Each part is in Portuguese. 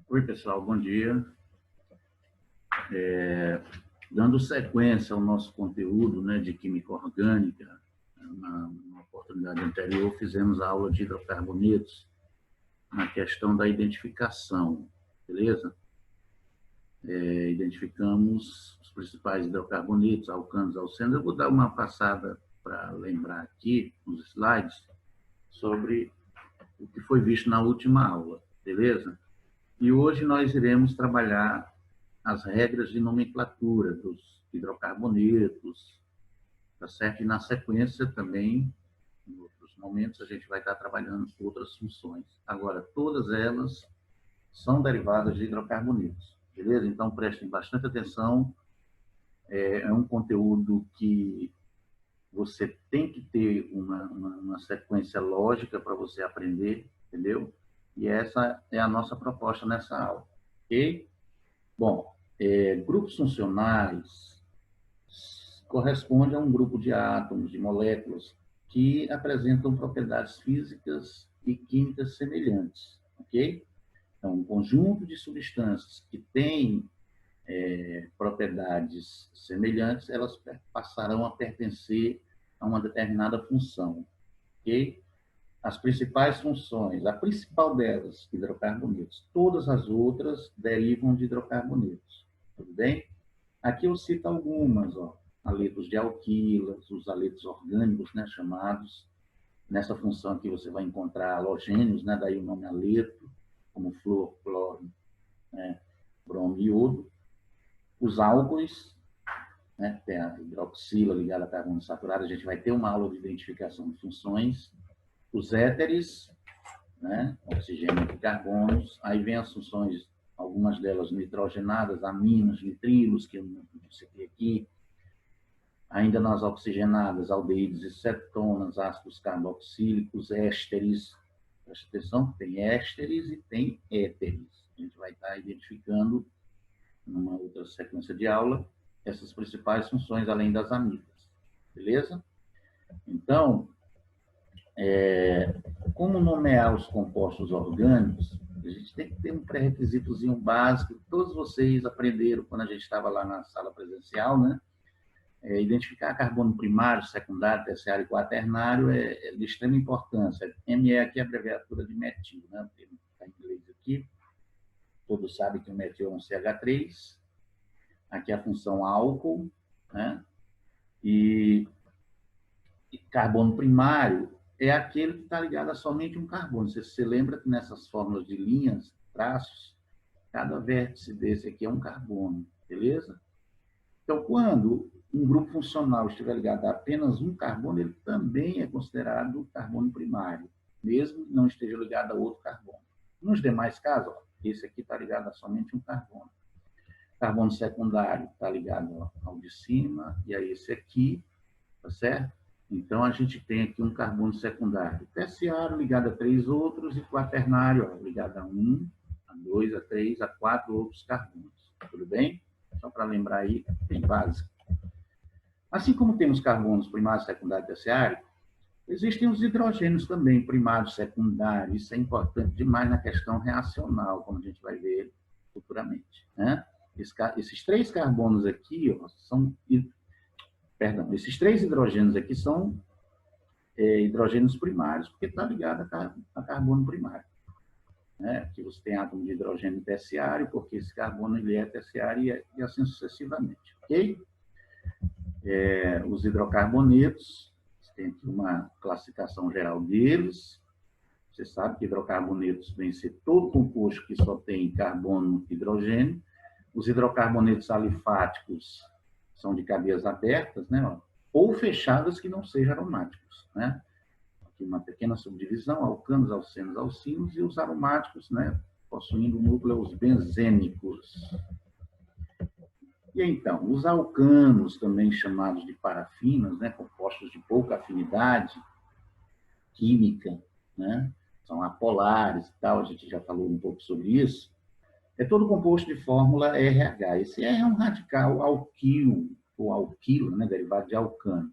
Oi, pessoal, bom dia. Dando sequência ao nosso conteúdo, né, de química orgânica, na oportunidade anterior fizemos a aula de hidrocarbonetos na questão da identificação, beleza? Identificamos os principais hidrocarbonetos, alcanos, alcenos. Eu vou dar uma passada para lembrar aqui, nos slides, sobre o que foi visto na última aula, beleza? E hoje nós iremos trabalhar as regras de nomenclatura dos hidrocarbonetos, tá certo? E na sequência também, em outros momentos, a gente vai estar trabalhando outras funções. Agora, todas elas são derivadas de hidrocarbonetos, beleza? Então, prestem bastante atenção. É um conteúdo que você tem que ter uma sequência lógica para você aprender, entendeu? E essa é a nossa proposta nessa aula, ok? Bom, grupos funcionais corresponde a um grupo de átomos, de moléculas, que apresentam propriedades físicas e químicas semelhantes, ok? Então, um conjunto de substâncias que têm propriedades semelhantes, elas passarão a pertencer a uma determinada função, ok? As principais funções, a principal delas, hidrocarbonetos. Todas as outras derivam de hidrocarbonetos, tudo bem? Aqui eu cito algumas, ó, aletos de alquilas, os aletos orgânicos, né, chamados. Nessa função aqui você vai encontrar halogênios, né, daí o nome aleto, como flúor, cloro, né, bromo e iodo. Os álcoois, né, tem a hidroxila ligada a carbono saturado, a gente vai ter uma aula de identificação de funções. Os éteres, né, oxigênio e carbonos, aí vem as funções, algumas delas nitrogenadas, aminos, nitrilos, que eu citei aqui. Ainda nas oxigenadas, aldeídos e cetonas, ácidos carboxílicos, ésteres. Presta atenção, tem ésteres e tem éteres. A gente vai estar identificando, numa outra sequência de aula, essas principais funções, além das amidas. Beleza? Então, como nomear os compostos orgânicos, a gente tem que ter um pré-requisitozinho básico, que todos vocês aprenderam quando a gente estava lá na sala presencial, né? Identificar carbono primário, secundário, terciário e quaternário é de extrema importância. ME aqui é a abreviatura de metil, né? Está em inglês aqui. Todos sabem que o metil é um CH3. Aqui é a função álcool, né? E carbono primário é aquele que está ligado a somente um carbono. Você lembra que nessas fórmulas de linhas, traços, cada vértice desse aqui é um carbono, beleza? Então, quando um grupo funcional estiver ligado a apenas um carbono, ele também é considerado carbono primário, mesmo que não esteja ligado a outro carbono. Nos demais casos, ó, esse aqui está ligado a somente um carbono. Carbono secundário está ligado ao de cima e a esse aqui, tá certo? Então, a gente tem aqui um carbono secundário terciário ligado a 3 outros e quaternário ó, ligado a 1, a 2, a 3, a 4 outros carbonos. Tudo bem? Só para lembrar aí, bem básico. Assim como temos carbonos primário, secundário e terciário, existem os hidrogênios também, primário, secundário. Isso é importante demais na questão reacional, como a gente vai ver futuramente, né? Esses 3 carbonos aqui, ó, esses 3 hidrogênios aqui são hidrogênios primários, porque está ligado a carbono primário. Né? Aqui você tem átomo de hidrogênio terciário, porque esse carbono ele é terciário e assim sucessivamente. Ok? Os hidrocarbonetos, tem aqui uma classificação geral deles. Você sabe que hidrocarbonetos vem ser todo composto que só tem carbono e hidrogênio. Os hidrocarbonetos alifáticos são de cadeias abertas, né? Ou fechadas que não sejam aromáticos, né? Aqui uma pequena subdivisão, alcanos, alcenos, alcinos, e os aromáticos, né? Possuindo núcleos benzênicos. E então, os alcanos, também chamados de parafinas, né? Compostos de pouca afinidade química, né? São apolares e tal, a gente já falou um pouco sobre isso. É todo composto de fórmula RH. Esse R é um radical alquilo, ou alquilo, né, derivado de alcano.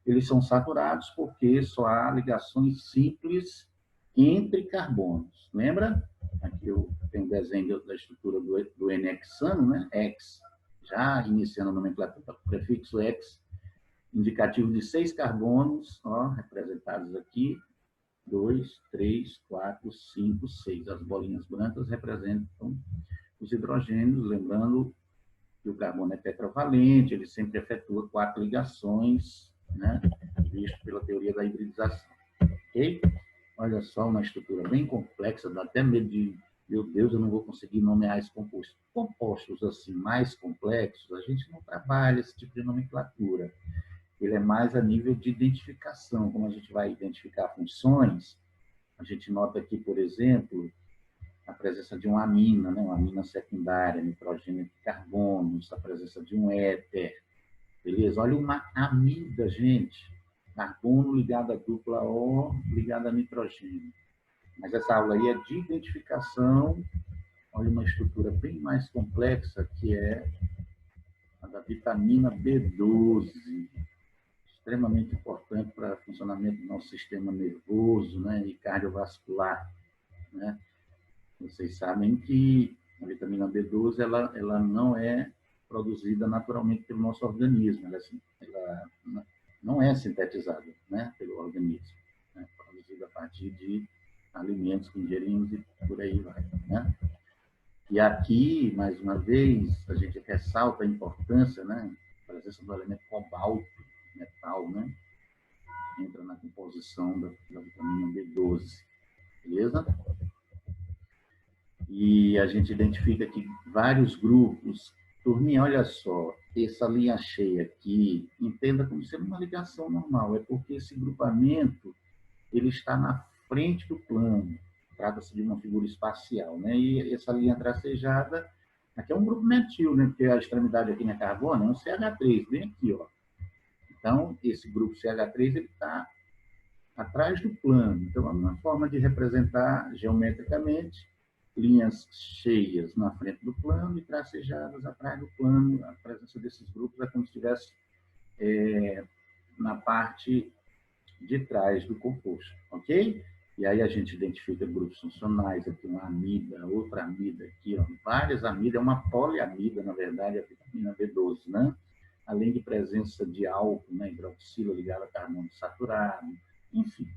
Eles são saturados porque só há ligações simples entre carbonos. Lembra? Aqui eu tenho um desenho da estrutura do N-hexano, né? Hex, já iniciando a nomenclatura, prefixo hex, indicativo de 6 carbonos, ó, representados aqui, 2, 3, 4, 5, 6. As bolinhas brancas representam os hidrogênios, lembrando que o carbono é tetravalente, ele sempre efetua 4 ligações, né, visto pela teoria da hibridização. Ok? Olha só, uma estrutura bem complexa, dá até medo de, meu Deus, eu não vou conseguir nomear esse composto. Compostos assim mais complexos, a gente não trabalha esse tipo de nomenclatura. Ele é mais a nível de identificação, como a gente vai identificar funções. A gente nota aqui, por exemplo, a presença de uma amina, né? Uma amina secundária, nitrogênio e carbonos, a presença de um éter, beleza? Olha uma amida, gente, carbono ligado a dupla O, ligado a nitrogênio. Mas essa aula aí é de identificação, olha uma estrutura bem mais complexa, que é a da vitamina B12, extremamente importante para o funcionamento do nosso sistema nervoso, né, e cardiovascular, né? Vocês sabem que a vitamina B12 ela não é produzida naturalmente pelo nosso organismo, ela não é sintetizada, né, pelo organismo, né, produzida a partir de alimentos que ingerimos e por aí vai, né? E aqui, mais uma vez, a gente ressalta a importância, né, a presença do elemento cobalto, metal, né, entra na composição da vitamina B12, beleza? E a gente identifica aqui vários grupos. Turminha, olha só, essa linha cheia aqui, entenda como sendo uma ligação normal, é porque esse grupamento ele está na frente do plano, trata-se de uma figura espacial, né? E essa linha tracejada, aqui é um grupo metil, né? Porque a extremidade aqui na carbono é um CH3, bem aqui, ó. Então, esse grupo CH3 ele está atrás do plano. Então, é uma forma de representar geometricamente linhas cheias na frente do plano e tracejadas atrás do plano. A presença desses grupos é como se estivesse na parte de trás do composto, ok? E aí a gente identifica grupos funcionais, aqui uma amida, outra amida aqui, ó, várias amidas, é uma poliamida, na verdade, a vitamina B12, né? Além de presença de álcool, né, hidroxila ligada a carbono saturado, enfim,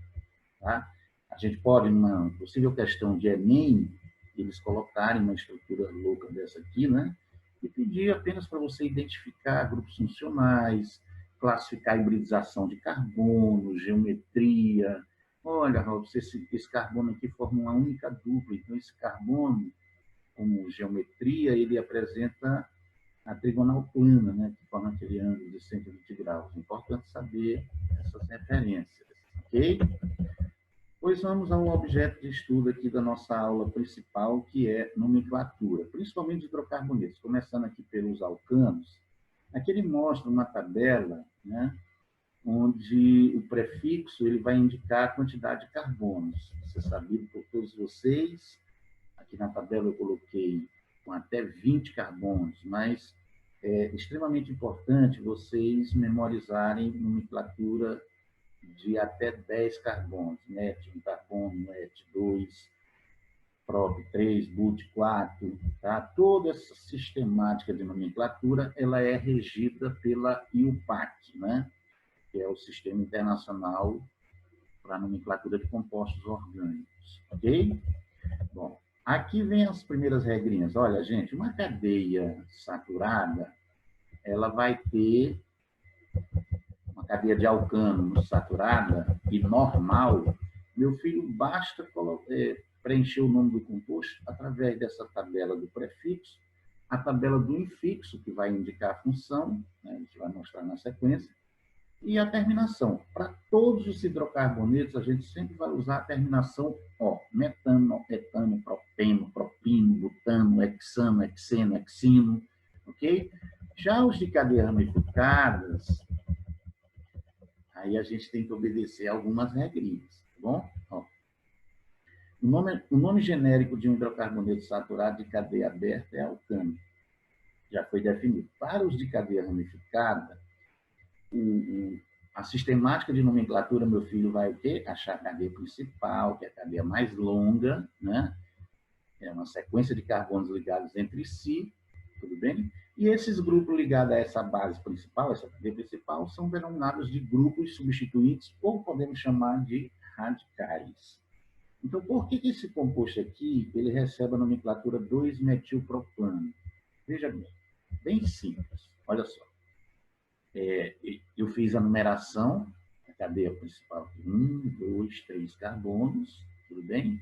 tá? A gente pode, numa possível questão de Enem, eles colocarem uma estrutura louca dessa aqui, né? E pedir apenas para você identificar grupos funcionais, classificar a hibridização de carbono, geometria. Olha, Robson, esse carbono aqui forma uma única dupla, então esse carbono, como geometria, ele apresenta a trigonal plana, né, que forma aquele ângulo de 120 graus. É importante saber essas referências, ok? Pois vamos ao objeto de estudo aqui da nossa aula principal, que é nomenclatura, principalmente de hidrocarbonetos. Começando aqui pelos alcanos, aqui ele mostra uma tabela, né, onde o prefixo ele vai indicar a quantidade de carbonos. Isso é sabido por todos vocês. Aqui na tabela eu coloquei com até 20 carbonos, mas é extremamente importante vocês memorizarem nomenclatura de até 10 carbonos, NET 1 carbono, NET 2, PROP 3, BUT 4, tá? Toda essa sistemática de nomenclatura, ela é regida pela IUPAC, né? Que é o Sistema Internacional para a Nomenclatura de Compostos Orgânicos, ok? Bom, aqui vem as primeiras regrinhas. Olha, gente, uma cadeia saturada, ela vai ter uma cadeia de alcano saturada e normal. Meu filho, basta preencher o nome do composto através dessa tabela do prefixo, a tabela do infixo, que vai indicar a função, né, a gente vai mostrar na sequência, e a terminação. Para todos os hidrocarbonetos, a gente sempre vai usar a terminação O. Metano, etano, propeno, propino, butano, hexano, hexeno, hexino. Ok? Já os de cadeia ramificadas, aí a gente tem que obedecer algumas regrinhas. Tá bom? Ó. O nome genérico de um hidrocarboneto saturado de cadeia aberta é alcano. Já foi definido. Para os de cadeia ramificada, A sistemática de nomenclatura, meu filho vai o quê? Achar a cadeia principal, que é a cadeia mais longa, né? É uma sequência de carbonos ligados entre si, tudo bem? E esses grupos ligados a essa base principal, essa cadeia principal, são denominados de grupos substituintes, ou podemos chamar de radicais. Então, por que esse composto aqui ele recebe a nomenclatura 2-metilpropano? Veja bem simples. Olha só. Eu fiz a numeração, a cadeia principal, 1, 2, 3 carbonos, tudo bem?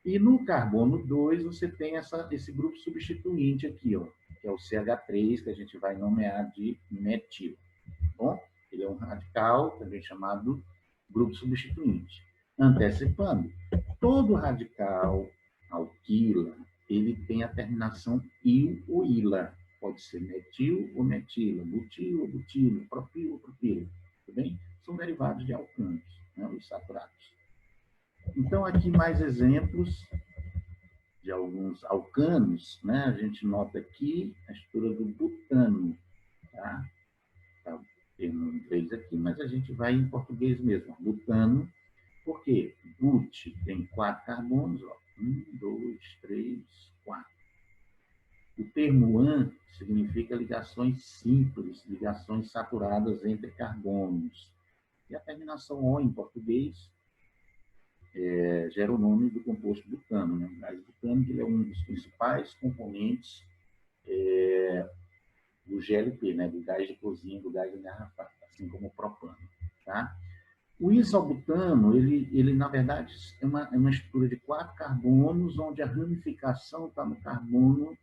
E no carbono 2, você tem esse grupo substituinte aqui, ó, que é o CH3, que a gente vai nomear de metil. Bom, ele é um radical, também chamado grupo substituinte. Antecipando, todo radical alquila, ele tem a terminação il ou ila. Pode ser metil ou metila, butil ou butilo, propilo ou propilo. Tudo bem? São derivados de alcanos, né, os saturados. Então, aqui mais exemplos de alguns alcanos, né? A gente nota aqui a estrutura do butano, tá? Tá, tem um inglês aqui, mas a gente vai em português mesmo. Butano, por quê? But tem 4 carbonos, ó. 1, 2, 3, 4. O termo an significa ligações simples, ligações saturadas entre carbonos. E a terminação O em português gera o nome do composto butano, né? O gás butânico ele é um dos principais componentes do GLP, né? Do gás de cozinha, do gás engarrafado, assim como o propano, tá? O isobutano, ele na verdade, é uma estrutura de 4 carbonos, onde a ramificação está no carbono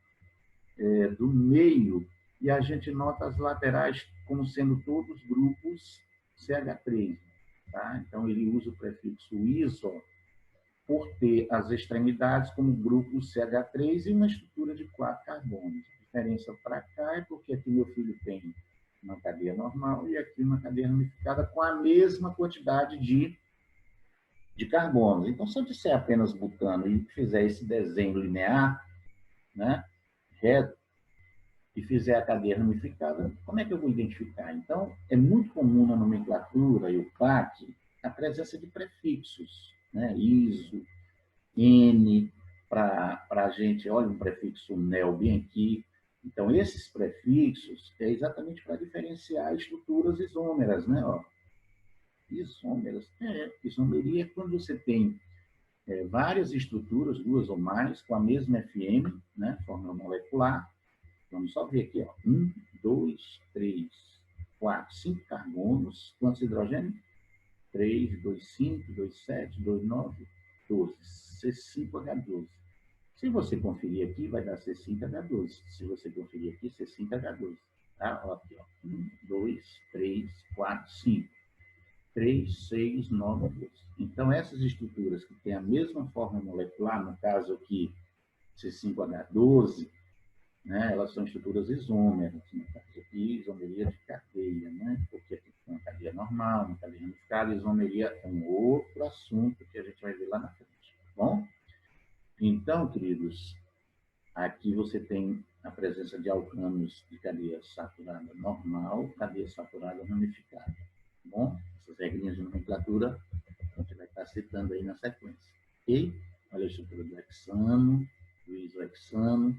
do meio, e a gente nota as laterais como sendo todos grupos CH3, tá? Então, ele usa o prefixo iso por ter as extremidades como grupo CH3 e uma estrutura de 4 carbonos. A diferença para cá é porque aqui meu filho tem uma cadeia normal e aqui uma cadeia ramificada com a mesma quantidade de carbonos. Então, se eu disser apenas butano e fizer esse desenho linear, né, reto, e fizer a cadeia ramificada, como é que eu vou identificar? Então, é muito comum na nomenclatura e o CLAC a presença de prefixos, né, iso, N, para a gente, olha um prefixo nel bem aqui. Então, esses prefixos é exatamente para diferenciar estruturas isômeras, né? Ó, isômeras. Isomeria é quando você tem várias estruturas, 2 ou mais, com a mesma FM, né? Fórmula molecular. Vamos só ver aqui, ó. 1, 2, 3, 4, 5 carbonos. Quantos hidrogênios? 3, 2, 5, 2, 7, 2, 9, 12. C5H12. Se você conferir aqui, vai dar C5H12. Se você conferir aqui, C5H12. Tá? Ó, aqui, ó. 1, 2, 3, 4, 5. 3, 6, 9, 12. Então, essas estruturas que têm a mesma forma molecular, no caso aqui, C5H12, né, elas são estruturas isômeras. No caso aqui, isomeria de cadeia, né? Porque aqui tem uma cadeia normal, uma cadeia ramificada. Isomeria é um outro assunto que a gente vai ver lá na frente. Tá bom? Então, queridos, aqui você tem a presença de alcanos de cadeia saturada normal, cadeia saturada ramificada. Tá bom? Essas regrinhas de nomenclatura a gente vai estar citando aí na sequência. Ok? Olha a estrutura do hexano, do isohexano,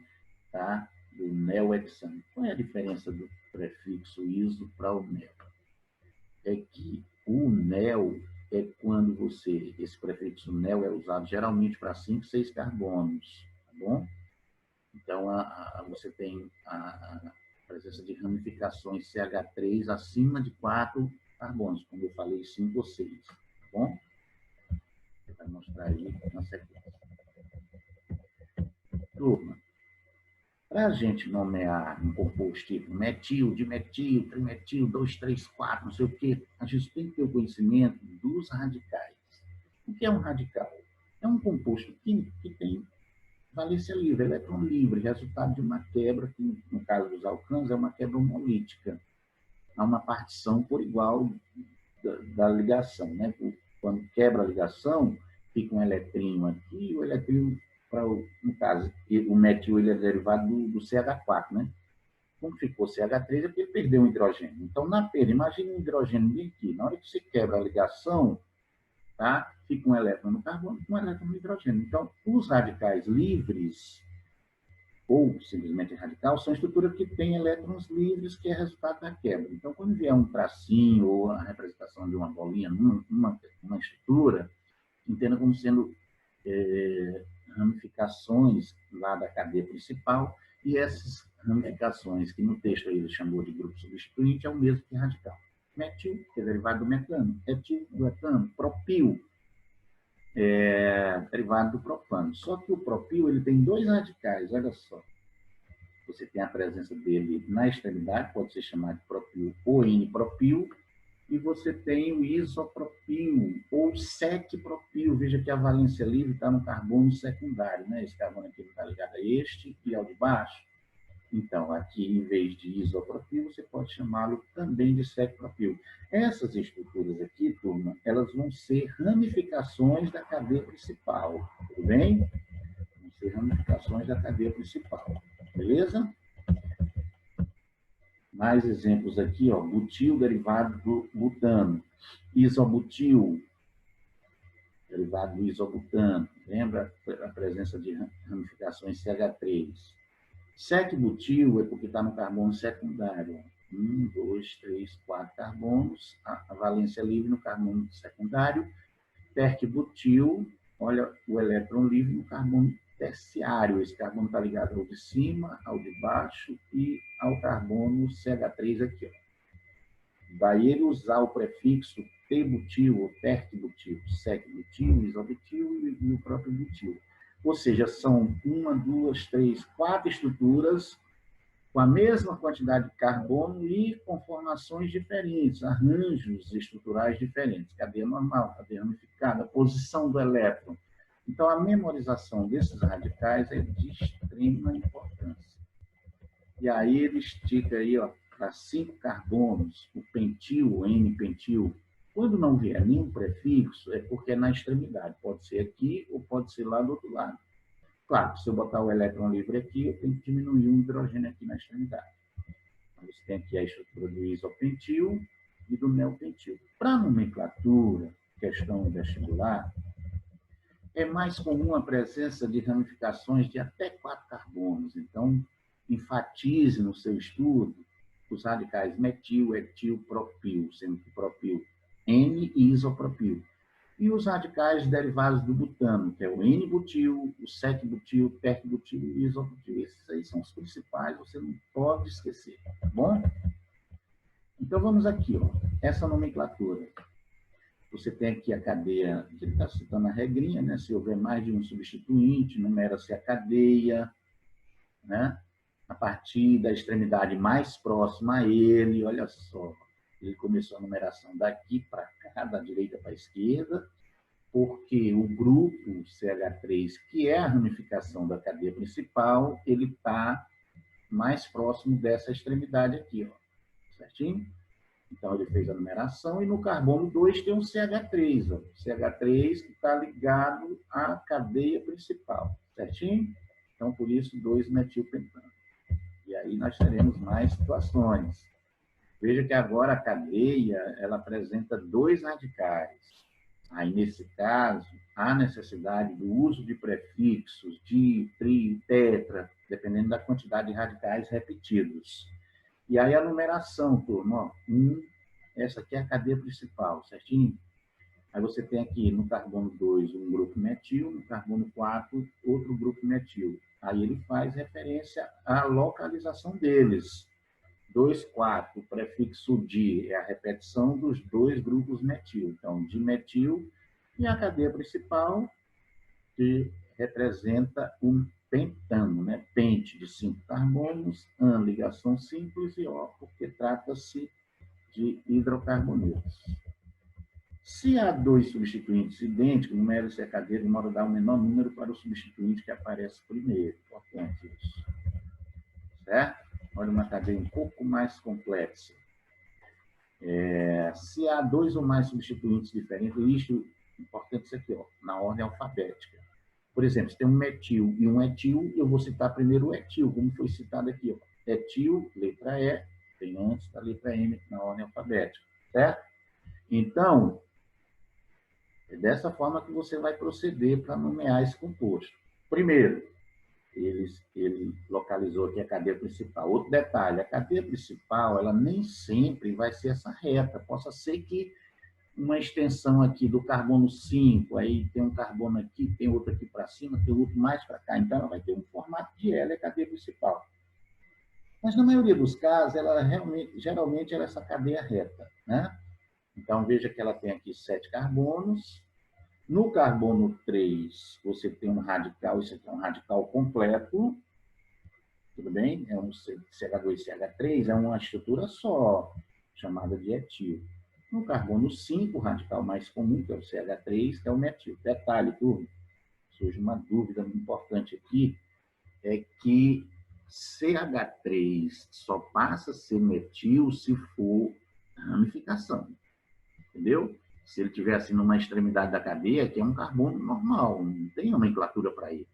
tá? Do neohexano. Qual é a diferença do prefixo iso para o neo? É que o neo é quando esse prefixo neo é usado geralmente para 5, 6 carbonos, tá bom? Então, você tem a presença de ramificações CH3 acima de 4 carbonos, como eu falei, 5 ou 6, tá bom? Você vai mostrar aí na sequência. Turma, para a gente nomear um composto tipo metil, dimetil, trimetil, 2, 3, 4, não sei o quê, a gente tem que ter o conhecimento dos radicais. O que é um radical? É um composto químico que tem valência livre, elétron livre, resultado de uma quebra, que no caso dos alcanos é uma quebra homolítica. Há uma partição por igual da ligação, né? Quando quebra a ligação, fica um eletrinho aqui, e o eletrinho, no caso, o metil ele é derivado do CH4, né? Como ficou CH3 é porque ele perdeu um hidrogênio. Então, na perda, imagine um hidrogênio bem aqui. Na hora que você quebra a ligação, tá? Fica um elétron no carbono e um elétron no hidrogênio. Então, os radicais livres, ou simplesmente radical, são estruturas que têm elétrons livres, que é resultado da quebra. Então, quando vier um tracinho ou a representação de uma bolinha numa estrutura, entenda como sendo ramificações lá da cadeia principal, e essas ramificações, que no texto aí ele chamou de grupo substituinte, é o mesmo que radical. Metil, que é derivado do metano. Etil, do etano. Propil, derivado do propano. Só que o propil ele tem dois radicais, olha só. Você tem a presença dele na extremidade, pode ser chamado de propil ou N-propil, e você tem o isopropil ou sec-propil. Veja que a valência livre está no carbono secundário, né? Esse carbono aqui está ligado a este e ao de baixo. Então, aqui, em vez de isopropil, você pode chamá-lo também de sec-propil. Essas estruturas aqui, turma, elas vão ser ramificações da cadeia principal, tudo bem? Vão ser ramificações da cadeia principal, beleza? Mais exemplos aqui, ó, butil derivado do butano, isobutil derivado do isobutano, lembra a presença de ramificações CH3. Sec-butil é porque está no carbono secundário. 1, 2, 3, 4 carbonos, a valência livre no carbono secundário. Terc-butil, olha o elétron livre no carbono terciário. Esse carbono está ligado ao de cima, ao de baixo e ao carbono CH3 aqui. Ó. Daí ele usar o prefixo T-butil ou terc-butil, sec-butil, isobutil e o próprio butil. Ou seja, são 1, 2, 3, 4 estruturas com a mesma quantidade de carbono e conformações diferentes, arranjos estruturais diferentes. Cadeia normal, cadeia ramificada, posição do elétron. Então, a memorização desses radicais é de extrema importância. E aí ele estica aí, ó, para 5 carbonos, o pentil, o N-pentil. Quando não vier nenhum prefixo, é porque é na extremidade. Pode ser aqui ou pode ser lá do outro lado. Claro, se eu botar o elétron livre aqui, eu tenho que diminuir o hidrogênio aqui na extremidade. Então, você tem aqui a estrutura do isopentil e do neopentil. Para nomenclatura, questão vestibular, é mais comum a presença de ramificações de até 4 carbonos. Então, enfatize no seu estudo os radicais metil, etil, propil, sendo que propil N e isopropil. E os radicais derivados do butano, que é o N-butil, o sec-butil, o terc-butil e o isobutil. Esses aí são os principais, você não pode esquecer, tá bom? Então, vamos aqui, ó, essa nomenclatura. Você tem aqui a cadeia, que ele está citando a regrinha, né? Se houver mais de um substituinte, numera-se a cadeia, né? A partir da extremidade mais próxima a ele, olha só, ele começou a numeração daqui para cá, da direita para a esquerda, porque o grupo CH3, que é a ramificação da cadeia principal, ele está mais próximo dessa extremidade aqui, ó, certinho? Então, ele fez a numeração, e no carbono 2 tem um CH3, ó, CH3 que está ligado à cadeia principal, certinho? Então, por isso, 2-metilpentano. E aí nós teremos mais situações. Veja que agora a cadeia, ela apresenta 2 radicais. Aí, nesse caso, há necessidade do uso de prefixos, di, tri, tetra, dependendo da quantidade de radicais repetidos. E aí a numeração, turma, ó, essa aqui é a cadeia principal, certinho? Aí você tem aqui no carbono 2 um grupo metil, no carbono 4 outro grupo metil. Aí ele faz referência à localização deles. 2, 4, o prefixo di é a repetição dos 2 grupos metil. Então, dimetil, e a cadeia principal, que representa um pentano, né? Pente de 5 carbonos, an, ligação simples, e O, porque trata-se de hidrocarbonetos. Se há 2 substituintes idênticos, numere-se a cadeia de modo a dar o menor número para o substituinte que aparece primeiro. Importante isso. Certo? Olha, uma cadeia um pouco mais complexa. Se há 2 ou mais substituintes diferentes, isso é importante isso aqui, ó, na ordem alfabética. Por exemplo, se tem um metil e um etil, eu vou citar primeiro o etil, como foi citado aqui, ó. etil, letra E, tem antes da letra M na ordem alfabética, certo? Então, é dessa forma que você vai proceder para nomear esse composto. Primeiro, ele localizou aqui a cadeia principal. Outro detalhe, a cadeia principal, ela nem sempre vai ser essa reta. Possa ser que uma extensão aqui do carbono 5, aí tem um carbono aqui, tem outro aqui para cima, tem outro mais para cá. Então, ela vai ter um formato de L, a cadeia principal. Mas, na maioria dos casos, ela geralmente ela é essa cadeia reta, né? Então, veja que ela tem aqui 7 carbonos. No carbono 3, você tem um radical, isso aqui é um radical completo, tudo bem? É um CH2CH3, é uma estrutura só, chamada de etil. No carbono 5, o radical mais comum, que é o CH3, que é o metil. Detalhe, turma, surge uma dúvida importante aqui, é que CH3 só passa a ser metil se for ramificação, entendeu? Se ele estiver assim numa extremidade da cadeia, que é um carbono normal, não tem nomenclatura para ele.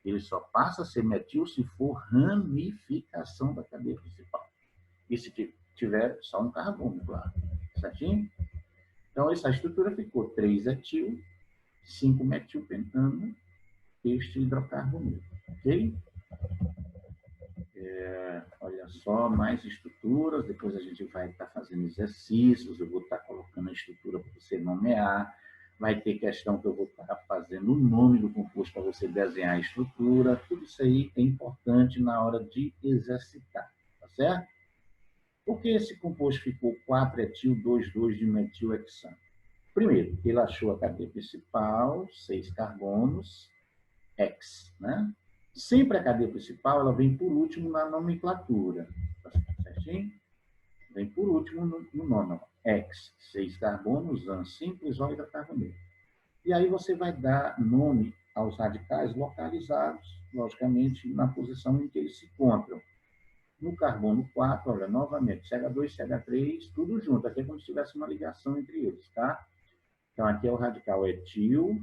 Ele só passa a ser metil se for ramificação da cadeia principal. E se tiver só um carbono, claro. Certinho? Então, essa estrutura ficou 3 etil, 5 metilpentano, este hidrocarboneto. Ok? Olha só, mais estruturas. Depois a gente vai estar fazendo exercícios. Eu vou estar colocando a estrutura para você nomear. Vai ter questão que eu vou estar fazendo o nome do composto para você desenhar a estrutura. Tudo isso aí é importante na hora de exercitar, tá certo? Por que esse composto ficou 4-etil, 2,2 de metilhexano? Primeiro, ele achou a cadeia principal, 6 carbonos, X, né? Sempre a cadeia principal, ela vem por último na nomenclatura, tá certinho? Vem por último no nome, X, 6 carbonos, AN simples, O hidrocarboneto. E aí você vai dar nome aos radicais localizados, logicamente, na posição em que eles se encontram. No carbono 4, olha, novamente, CH2, CH3, tudo junto. Aqui é como se tivesse uma ligação entre eles, tá? Então, aqui é o radical etil,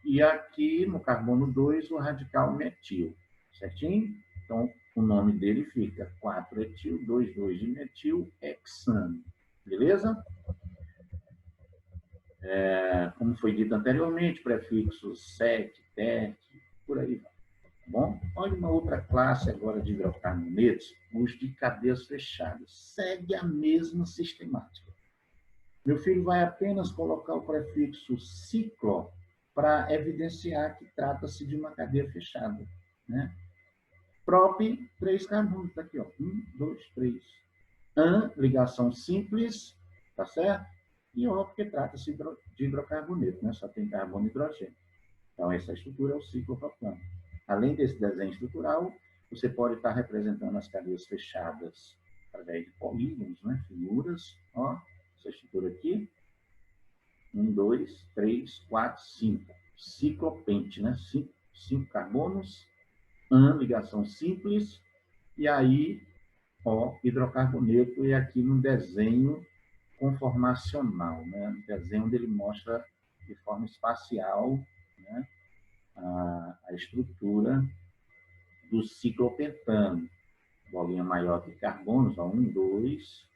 e aqui no carbono 2, o radical metil, certinho? Então, o nome dele fica 4-etil, 2,2 de metil, hexano. Beleza? Como foi dito anteriormente, prefixos SEC, TEC, por aí vai. Tá bom? Olha uma outra classe agora de hidrocarbonetos, os de cadeias fechadas. Segue a mesma sistemática. Meu filho vai apenas colocar o prefixo ciclo para evidenciar que trata-se de uma cadeia fechada, né? Prop, 3 carbonos, tá aqui, ó. 1, 2, 3. An, ligação simples, tá certo? E O, porque trata-se de hidrocarboneto, né? Só tem carbono e hidrogênio. Então, essa estrutura é o ciclo propano. Além desse desenho estrutural, você pode estar representando as cadeias fechadas através de polígonos, né? Figuras, ó. Essa estrutura aqui. 1, 2, 3, 4, 5. Ciclopente, né? 5 carbonos, AN, ligação simples, e aí, ó, hidrocarboneto, e aqui no desenho conformacional, né? No desenho onde ele mostra de forma espacial, né? a estrutura do ciclopentano. Bolinha maior que carbonos, ó, 1, 2,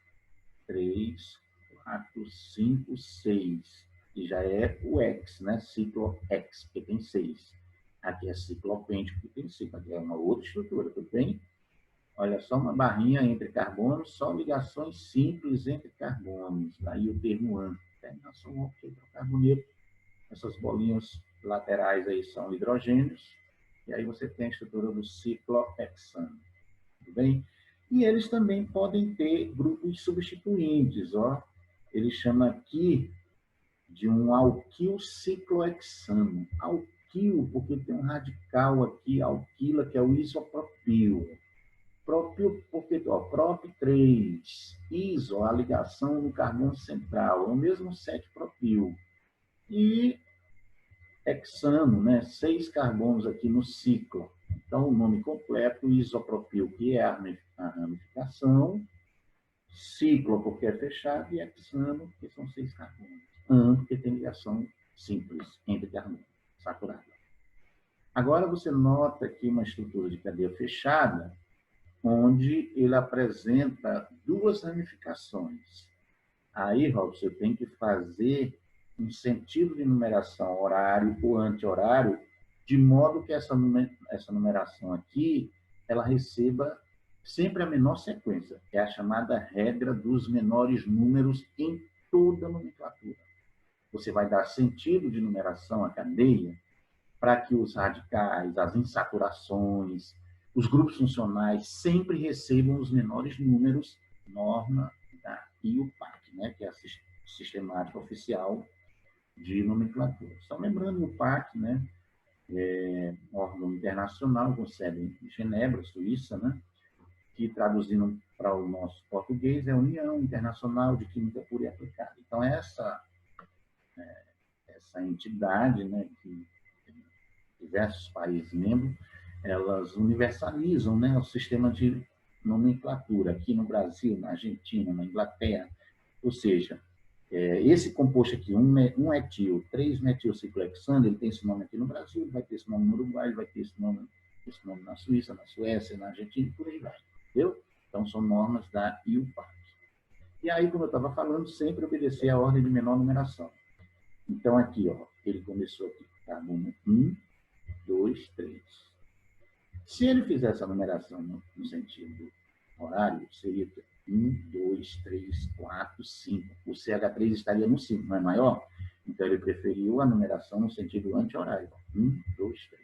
3, 4, 5, 6. E já é o X, né? Ciclo X, que tem 6. Aqui é ciclopente, que tem 5. Aqui é uma outra estrutura, tudo bem? Olha só, uma barrinha entre carbonos, só ligações simples entre carbonos. Daí o termo AN. Terminação óptica carboneto. Essas bolinhas laterais aí são hidrogênios. E aí você tem a estrutura do ciclohexano. Tudo bem? E eles também podem ter grupos substituintes, ó. Ele chama aqui de um alquil ciclohexano. Alquil, porque tem um radical aqui, alquila, que é o isopropil. Propil, porque, ó, prop 3, iso, a ligação no carbono central, é o mesmo 7-propil. E hexano, né, 6 carbonos aqui no ciclo. Então, o nome completo, isopropil, que é a ramificação, ciclo, porque é fechado, e hexano, que são 6 carbonos. An, porque tem ligação simples entre carbonos, saturada. Agora, você nota aqui uma estrutura de cadeia fechada, onde ele apresenta duas ramificações. Aí, Rob, você tem que fazer um sentido de numeração horário ou anti-horário, de modo que essa numeração aqui, ela receba sempre a menor sequência. É a chamada regra dos menores números em toda a nomenclatura. Você vai dar sentido de numeração à cadeia para que os radicais, as insaturações, os grupos funcionais sempre recebam os menores números, norma da IUPAC, né, que é a sistemática oficial de nomenclatura. Só lembrando, o IUPAC, né, é um órgão internacional com sede em Genebra, Suíça, né, que traduzindo para o nosso português é União Internacional de Química Pura e Aplicada. Então, essa entidade, né, que diversos países membros, elas universalizam, né, o sistema de nomenclatura aqui no Brasil, na Argentina, na Inglaterra. Ou seja, esse composto aqui, 1-etil, 3-metilciclohexano, ele tem esse nome aqui no Brasil, vai ter esse nome no Uruguai, vai ter esse nome na Suíça, na Suécia, na Argentina e por aí vai. Entendeu? Então, são normas da IUPAC. E aí, como eu estava falando, sempre obedecer a ordem de menor numeração. Então, aqui, ó, ele começou aqui, carbono 1, 2, 3. Se ele fizesse essa numeração no sentido horário, seria 1, 2, 3, 4, 5. O CH3 estaria no 5, não é maior? Então, ele preferiu a numeração no sentido anti-horário. 1, 2, 3.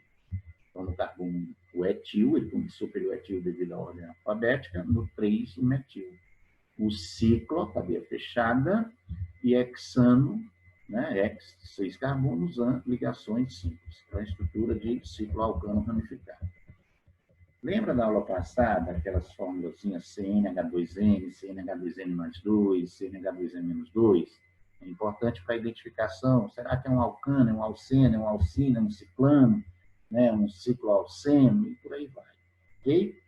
Então, no carbono, o etil, ele começou pelo etil devido à ordem alfabética, no 3, o metil. O ciclo, cadeia fechada, e hexano, né, hex, 6 carbonos, ligações simples. Então, a estrutura de ciclo alcano ramificado. Lembra da aula passada, aquelas fórmulas CnH2n, CnH2n mais 2, CnH2n menos 2? É importante para a identificação. Será que é um alcano, é um alceno, é um alcino, é um ciclano, né, um cicloalceno, e por aí vai. Ok?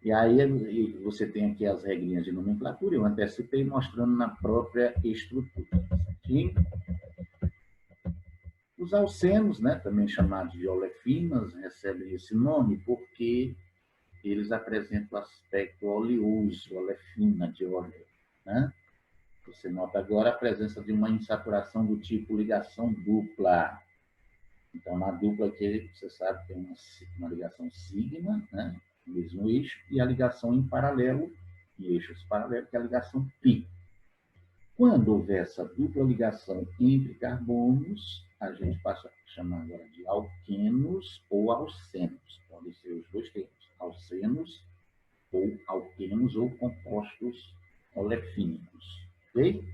E aí você tem aqui as regrinhas de nomenclatura, eu antecipei mostrando na própria estrutura. Certinho? Os alcenos, né, também chamados de olefinas, recebem esse nome porque eles apresentam o aspecto oleoso, olefina de óleo. Né? Você nota agora a presença de uma insaturação do tipo ligação dupla. Então, na dupla aqui, você sabe que tem uma ligação sigma, né, no mesmo eixo, e a ligação em paralelo, em eixos paralelos, que é a ligação pi. Quando houver essa dupla ligação entre carbonos, a gente passa a chamar agora de alquenos ou alcenos. Podem ser os dois termos, alcenos ou alquenos ou compostos olefínicos. Ok?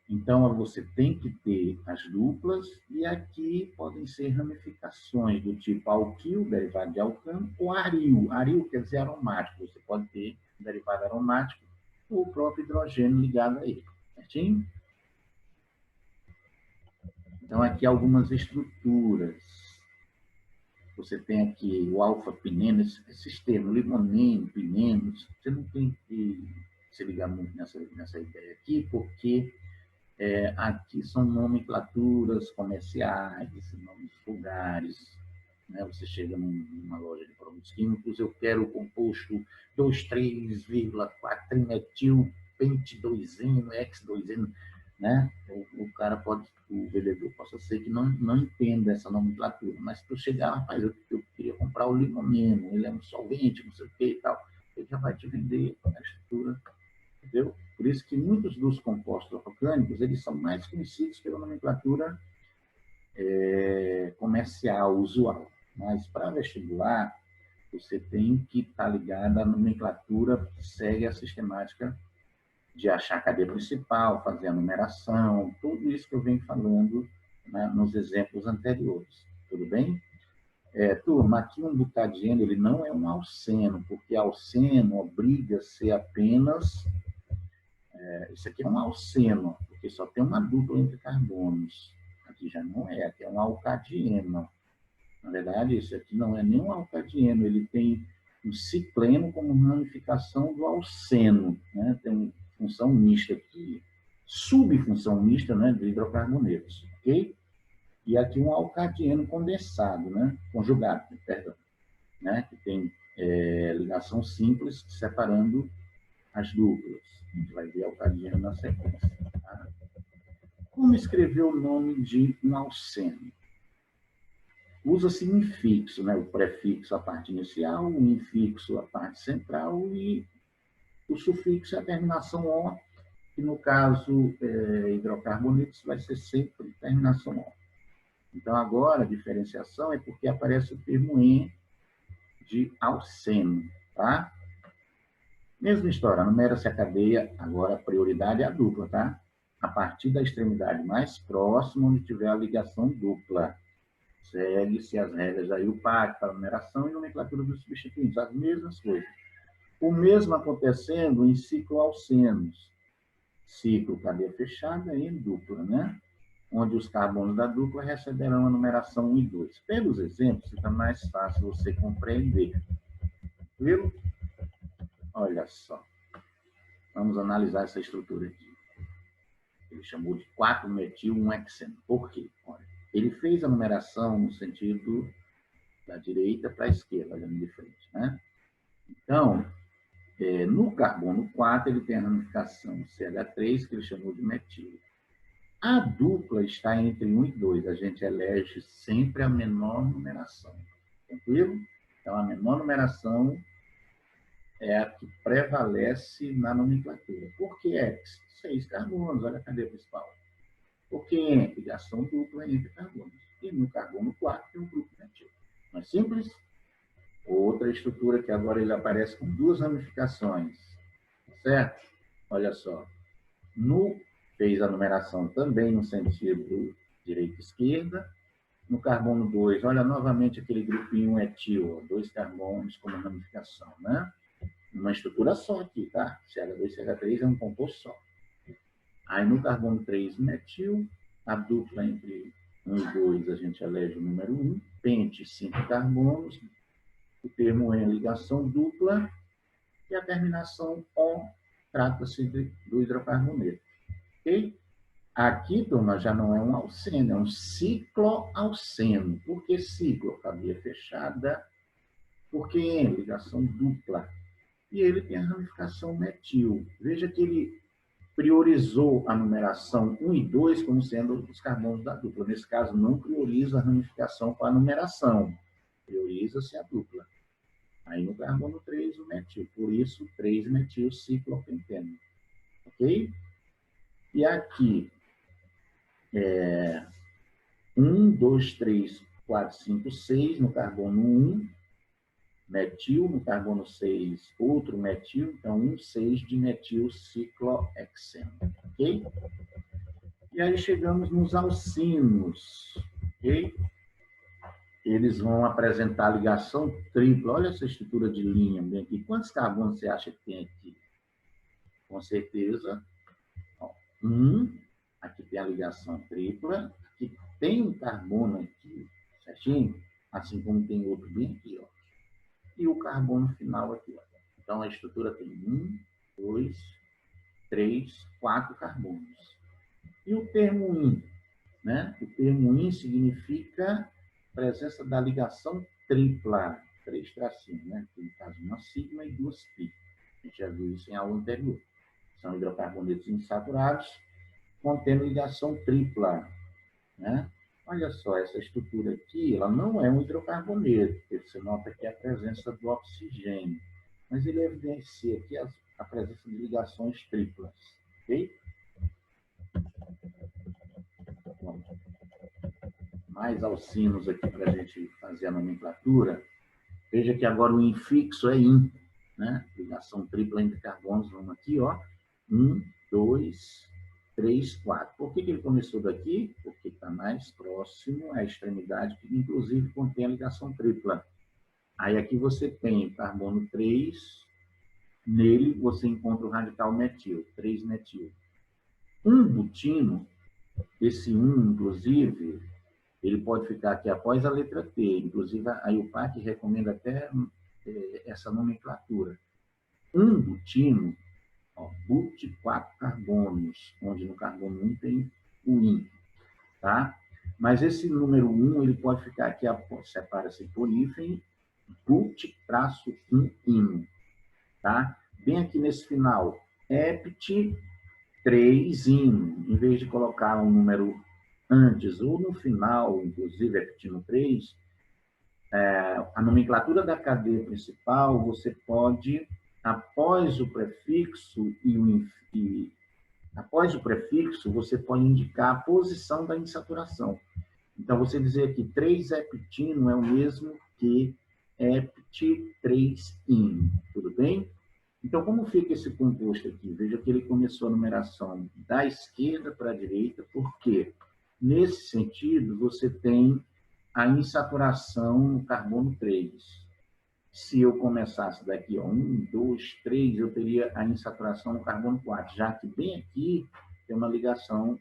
Então, você tem que ter as duplas, e aqui podem ser ramificações do tipo alquil, derivado de alcano, ou aril. Aril quer dizer aromático. Você pode ter um derivado aromático ou o próprio hidrogênio ligado a ele. Certinho? Então, aqui algumas estruturas. Você tem aqui o alfa-pineno, esses termos, limoneno, pineno. Você não tem que se ligar muito nessa ideia aqui, porque aqui são nomenclaturas comerciais, nomes vulgares. Né? Você chega numa loja de produtos químicos, eu quero o composto 23,4-metil pente-2-eno, X2-eno. Né? O cara pode, o vendedor possa ser que não entenda essa nomenclatura, mas se tu chegar, rapaz, eu queria comprar o limoneno, ele é um solvente, não sei o que e tal, ele já vai te vender a estrutura. Entendeu? Por isso que muitos dos compostos orgânicos, eles são mais conhecidos pela nomenclatura comercial, usual. Mas para vestibular, você tem que estar ligado à nomenclatura que segue a sistemática de achar a cadeia principal, fazer a numeração, tudo isso que eu venho falando, né, nos exemplos anteriores. Tudo bem? Turma, aqui um butadieno, ele não é um alceno, porque alceno obriga a ser apenas... isso aqui é um alceno, porque só tem uma dupla entre carbonos. Aqui já não é, aqui é um alcadieno. Na verdade, isso aqui não é nem um alcadieno, ele tem um cicleno como ramificação do alceno, né? Tem uma função mista aqui, subfunção mista, né, de hidrocarbonetos, ok? E aqui um alcadieno condensado, né, conjugado, perdão, né, que tem ligação simples, separando as duplas. A gente vai ver alcadinha na sequência. Tá? Como escrever o nome de um alceno? Usa-se um infixo, né? O prefixo, a parte inicial, o infixo, a parte central, e o sufixo é a terminação O, que no caso hidrocarbonetos vai ser sempre terminação O. Então, agora, a diferenciação é porque aparece o termo "en" de alceno, tá? Mesma história, numera-se a cadeia, agora a prioridade é a dupla, tá? A partir da extremidade mais próxima, onde tiver a ligação dupla. Segue-se as regras da IUPAC para numeração e nomenclatura dos substituintes, as mesmas coisas. O mesmo acontecendo em cicloalcenos. Ciclo, cadeia fechada e dupla, né? Onde os carbonos da dupla receberão a numeração 1 e 2. Pelos exemplos, fica mais fácil você compreender. Viu? Olha só. Vamos analisar essa estrutura aqui. Ele chamou de 4-metil-1-hexeno. Por quê? Olha, ele fez a numeração no sentido da direita para a esquerda, olhando de frente, né? Então, no carbono 4, ele tem a ramificação CH3, que ele chamou de metil. A dupla está entre 1 e 2. A gente elege sempre a menor numeração. Tranquilo? Então, a menor numeração é a que prevalece na nomenclatura. Por que X? 6 carbonos, olha a cadeia principal. Por que N? Ligação dupla entre carbonos. E no carbono 4 tem um grupo metil. Não é simples? Outra estrutura que agora ele aparece com 2 ramificações. Certo? Olha só. Fez a numeração também no sentido direita-esquerda. No carbono 2, olha novamente aquele grupinho etil, 2 carbonos como ramificação, né? Uma estrutura só aqui, tá? CH2 e CH3 é um composto só. Aí no carbono 3, metil, a dupla entre 1 e 2, a gente elege o número 1, pente 5 carbonos, o termo é ligação dupla, e a terminação O trata-se do hidrocarboneto. Ok? Aqui, turma, já não é um alceno, é um cicloalceno. Por que ciclo? Cadeia fechada. Por que N? Ligação dupla. E ele tem a ramificação metil. Veja que ele priorizou a numeração 1 e 2 como sendo os carbonos da dupla. Nesse caso, não prioriza a ramificação com a numeração. Prioriza-se a dupla. Aí no carbono 3, o metil. Por isso, 3-metil ciclopenteno. Ok? E aqui, 1, 2, 3, 4, 5, 6 no carbono 1, metil, no carbono 6, outro metil, então 1, 6 de metil ciclohexeno, ok? E aí chegamos nos alcinos, ok? Eles vão apresentar ligação tripla. Olha essa estrutura de linha bem aqui. Quantos carbonos você acha que tem aqui? Com certeza, 1, aqui tem a ligação tripla, aqui tem um carbono aqui, certinho? Assim como tem outro bem aqui, ó. E o carbono final aqui, ó. Então, a estrutura tem 1, 2, 3, 4 carbonos. E o termo IN, né? O termo IN significa presença da ligação tripla, 3 tracinhos, né? No caso, uma sigma e 2 pi. A gente já viu isso em aula anterior. São hidrocarbonetos insaturados contendo ligação tripla, né? Olha só, essa estrutura aqui, ela não é um hidrocarboneto, porque você nota aqui a presença do oxigênio, mas ele evidencia aqui a presença de ligações triplas, ok? Bom, mais alcinos aqui para a gente fazer a nomenclatura. Veja que agora o infixo é IN, né? Ligação tripla entre carbonos, vamos aqui, ó. 1, 2, 3, 4. Por que ele começou daqui? Porque está mais próximo à extremidade, que inclusive contém a ligação tripla. Aí aqui você tem o carbono 3, nele você encontra o radical metil, 3-metil. Um butino, esse 1, inclusive, ele pode ficar aqui após a letra T. Inclusive, a IUPAC recomenda até essa nomenclatura. Um butino, but 4 carbonos, onde no carbono 1 tem o IN, tá? Mas esse número 1, ele pode ficar aqui, separa-se por hífen, but-1-ino, tá? Bem aqui nesse final, ept-3-ino, em vez de colocar um número antes ou no final, inclusive ept-ino 3, a nomenclatura da cadeia principal, você pode, após o prefixo após o prefixo, você pode indicar a posição da insaturação. Então, você dizer que 3-heptino é o mesmo que hept-3-ino, tudo bem? Então, como fica esse composto aqui? Veja que ele começou a numeração da esquerda para a direita, porque, nesse sentido, você tem a insaturação no carbono 3. Se eu começasse daqui, ó, 1, 2, 3, eu teria a insaturação no carbono 4, já que bem aqui tem uma ligação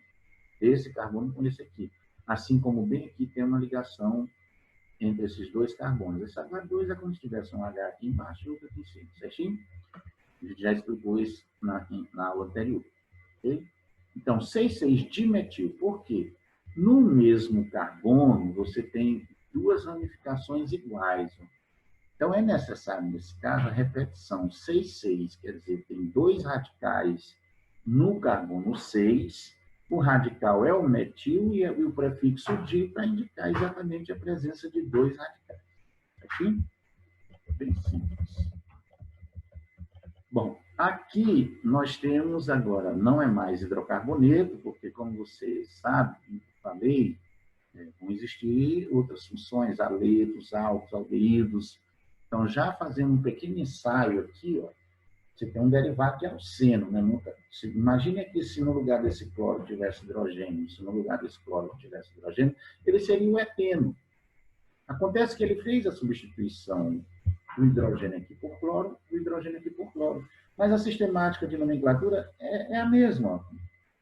desse carbono com esse aqui. Assim como bem aqui tem uma ligação entre esses dois carbonos. Esse H2 é como se tivesse um H aqui embaixo e outro aqui em cima, certinho? A gente já explicou isso na aula anterior. Okay? Então, 6,6-dimetil. Por quê? No mesmo carbono, você tem duas ramificações iguais. Então, é necessário, nesse caso, a repetição. 6,6, quer dizer, tem dois radicais no carbono 6. O radical é o metil e o prefixo di para indicar exatamente a presença de dois radicais. Aqui, bem simples. Bom, aqui nós temos agora, não é mais hidrocarboneto, porque, como você sabe, falei, vão existir outras funções, aletos, álcools, aldeídos. Então, já fazendo um pequeno ensaio aqui, ó, você tem um derivado de alceno, né? Imagine que se no lugar desse cloro tivesse hidrogênio, se no lugar desse cloro tivesse hidrogênio, ele seria o eteno. Acontece que ele fez a substituição do hidrogênio aqui por cloro, do hidrogênio aqui por cloro. Mas a sistemática de nomenclatura é a mesma, ó.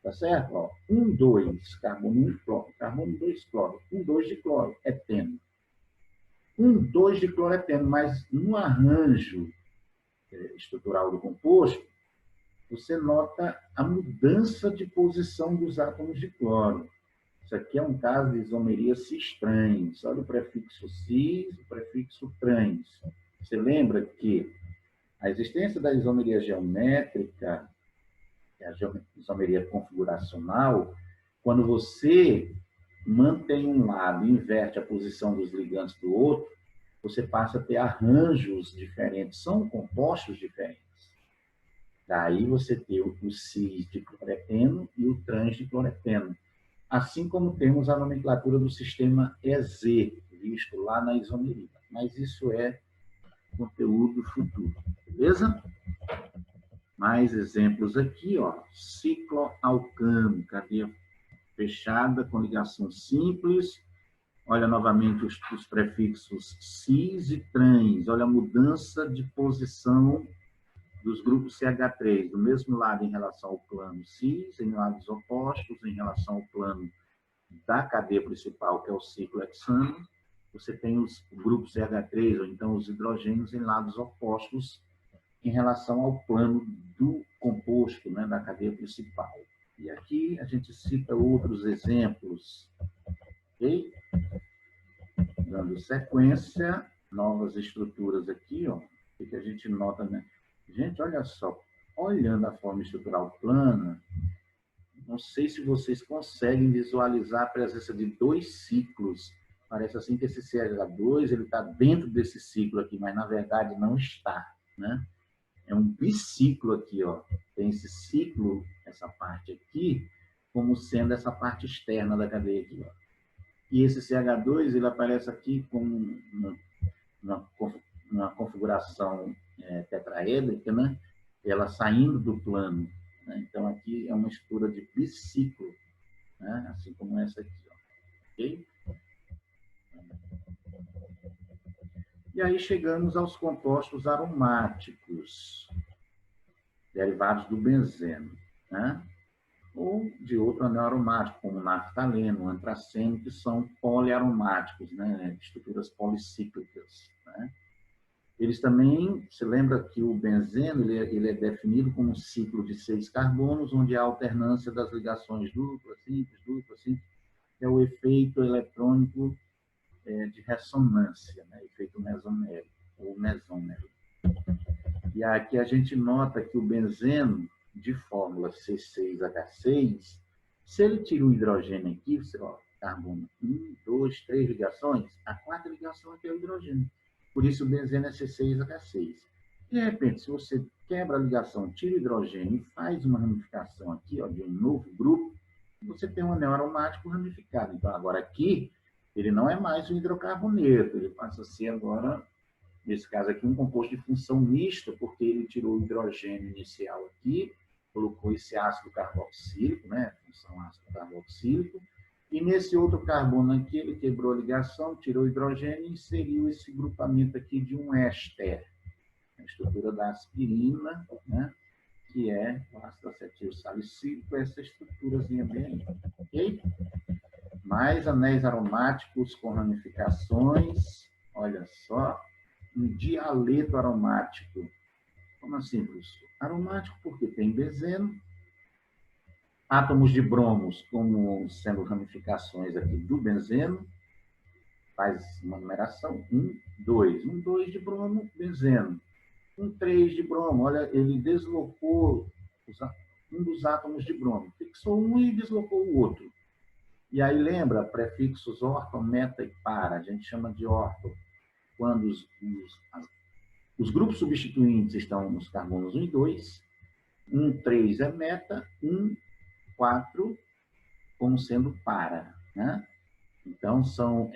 Tá certo? Ó, 1, 2, carbono 1, cloro, carbono 2, cloro, 1, 2 de cloro, eteno. 1, 2 de cloreteno, mas no arranjo estrutural do composto, você nota a mudança de posição dos átomos de cloro. Isso aqui é um caso de isomeria cis-trans. Olha o prefixo cis, o prefixo trans. Você lembra que a existência da isomeria geométrica, a isomeria configuracional, quando você mantém um lado e inverte a posição dos ligantes do outro, você passa a ter arranjos diferentes, são compostos diferentes. Daí você tem o cis de cloreteno e o trans de cloreteno. Assim como temos a nomenclatura do sistema EZ, visto lá na isomeria. Mas isso é conteúdo futuro, beleza? Mais exemplos aqui, ó. Cicloalcano, cadeia fechada com ligação simples. Olha novamente os prefixos cis e trans. Olha a mudança de posição dos grupos CH3, do mesmo lado em relação ao plano cis, em lados opostos, em relação ao plano da cadeia principal, que é o ciclo hexano, você tem os grupos CH3, ou então os hidrogênios, em lados opostos em relação ao plano do composto, né, da cadeia principal. E aqui a gente cita outros exemplos, ok? Dando sequência, novas estruturas aqui, ó, o que a gente nota, né? Gente, olha só, olhando a forma estrutural plana, não sei se vocês conseguem visualizar a presença de dois ciclos. Parece assim que esse CH2 ele está dentro desse ciclo aqui, mas na verdade não está, né? É um biciclo aqui, ó. Tem esse ciclo, essa parte aqui, como sendo essa parte externa da cadeia aqui, ó. E esse CH2 ele aparece aqui com uma configuração tetraédrica, né? Ela saindo do plano. Né? Então, aqui é uma estrutura de biciclo, né? Assim como essa aqui. Ó. Okay? E aí chegamos aos compostos aromáticos, derivados do benzeno, né? Ou de outro anel aromático, como o naftaleno, o antraceno, que são poliaromáticos, né? Estruturas policíclicas, né? Eles também, se lembra que o benzeno ele é definido como um ciclo de 6 carbonos, onde há alternância das ligações dupla, simples, que é o efeito eletrônico de ressonância, né? Efeito mesomérico. ou mesômero. E aqui a gente nota que o benzeno, de fórmula C6H6, se ele tira o hidrogênio aqui, você, ó, carbono 1, 2, 3 ligações, a quarta ligação aqui é o hidrogênio. Por isso o benzeno é C6H6. De repente, se você quebra a ligação, tira o hidrogênio e faz uma ramificação aqui, ó, de um novo grupo, você tem um anel aromático ramificado. Então, agora aqui, ele não é mais um hidrocarboneto, ele passa a ser agora, nesse caso aqui, um composto de função mista, porque ele tirou o hidrogênio inicial aqui, colocou esse ácido carboxílico, né, função ácido carboxílico, e nesse outro carbono aqui, ele quebrou a ligação, tirou o hidrogênio e inseriu esse grupamento aqui de um éster, a estrutura da aspirina, né, que é o ácido acetil salicílico, essa estruturazinha bem aí, ok? Mais anéis aromáticos com ramificações, olha só, um dialeto aromático. Como assim, professor? Aromático porque tem benzeno, átomos de bromos como sendo ramificações aqui do benzeno, faz uma numeração, 1, 2. 1, 2 de bromo, benzeno. 1, 3 de bromo, olha, ele deslocou um dos átomos de bromo, fixou um e deslocou o outro. E aí lembra, prefixos orto, meta e para, a gente chama de orto, quando os grupos substituintes estão nos carbonos 1 e 2, 1, 3 é meta, 1, 4 como sendo para, né? Então, são